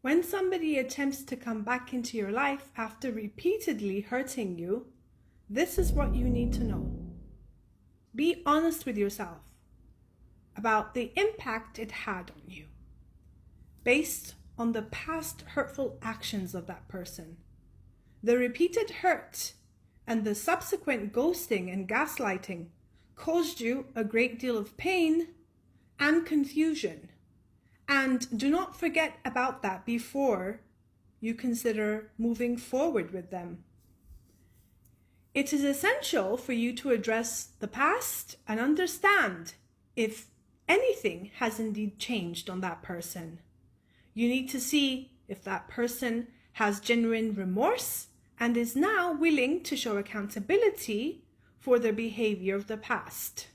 When somebody attempts to come back into your life after repeatedly hurting you, this is what you need to know. Be honest with yourself about the impact it had on you, based on the past hurtful actions of that person. The repeated hurt and the subsequent ghosting and gaslighting caused you a great deal of pain and confusion. And do not forget about that before you consider moving forward with them. It is essential for you to address the past and understand if anything has indeed changed on that person. You need to see if that person has genuine remorse and is now willing to show accountability for their behavior of the past.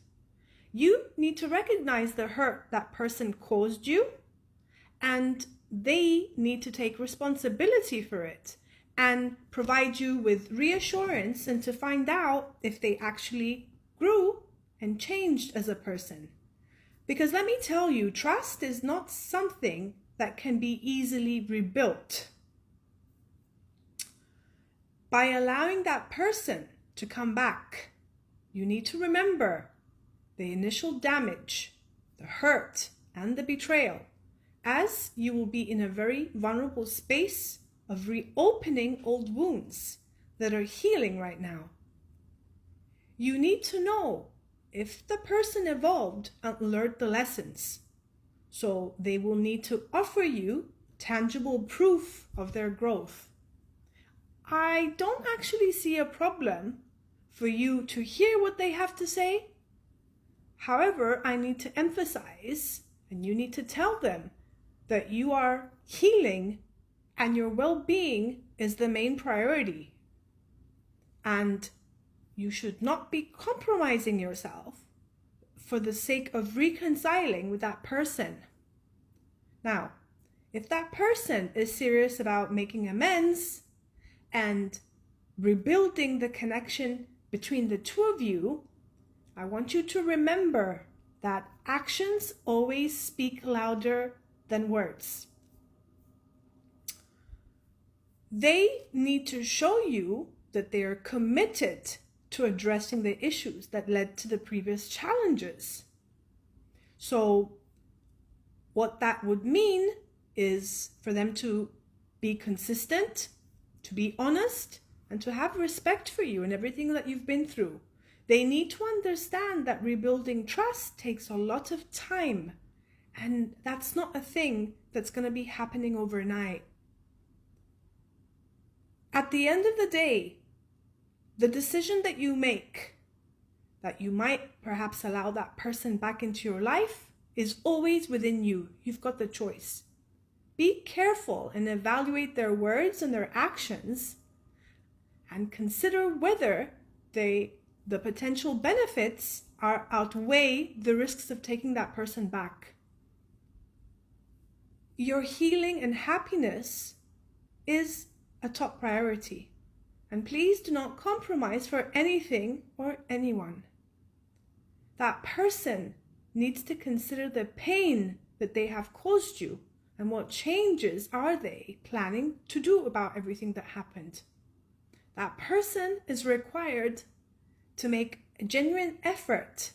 You need to recognize the hurt that person caused you, and they need to take responsibility for it and provide you with reassurance and to find out if they actually grew and changed as a person. Because let me tell you, trust is not something that can be easily rebuilt. By allowing that person to come back, you need to remember the initial damage, the hurt, and the betrayal, as you will be in a very vulnerable space of reopening old wounds that are healing right now. You need to know if the person evolved and learned the lessons. So they will need to offer you tangible proof of their growth. I don't actually see a problem for you to hear what they have to say. However, I need to emphasize, and you need to tell them, that you are healing and your well-being is the main priority. And you should not be compromising yourself for the sake of reconciling with that person. Now, if that person is serious about making amends and rebuilding the connection between the two of you, I want you to remember that actions always speak louder than words. They need to show you that they are committed to addressing the issues that led to the previous challenges. So what that would mean is for them to be consistent, to be honest, and to have respect for you and everything that you've been through. They need to understand that rebuilding trust takes a lot of time, and that's not a thing that's going to be happening overnight. At the end of the day, the decision that you make, that you might perhaps allow that person back into your life, is always within you. You've got the choice. Be careful and evaluate their words and their actions and consider whether the potential benefits outweigh the risks of taking that person back. Your healing and happiness is a top priority. And please do not compromise for anything or anyone. That person needs to consider the pain that they have caused you and what changes are they planning to do about everything that happened. That person is required to make a genuine effort,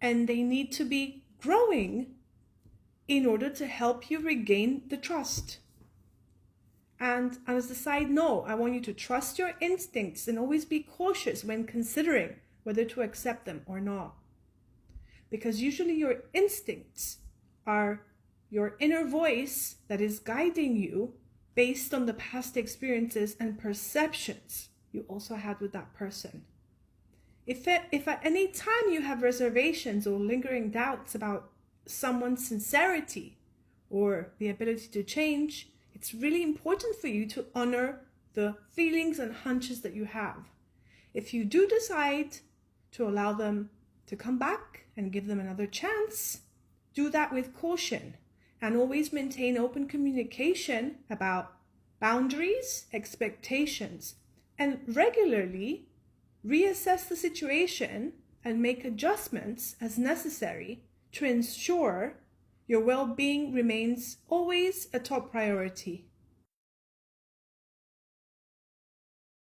and they need to be growing in order to help you regain the trust. And as a side note, I want you to trust your instincts and always be cautious when considering whether to accept them or not. Because usually your instincts are your inner voice that is guiding you based on the past experiences and perceptions you also had with that person. If at any time you have reservations or lingering doubts about someone's sincerity or the ability to change, it's really important for you to honor the feelings and hunches that you have. If you do decide to allow them to come back and give them another chance, do that with caution and always maintain open communication about boundaries, expectations, and regularly reassess the situation and make adjustments as necessary to ensure Your well-being remains always a top priority.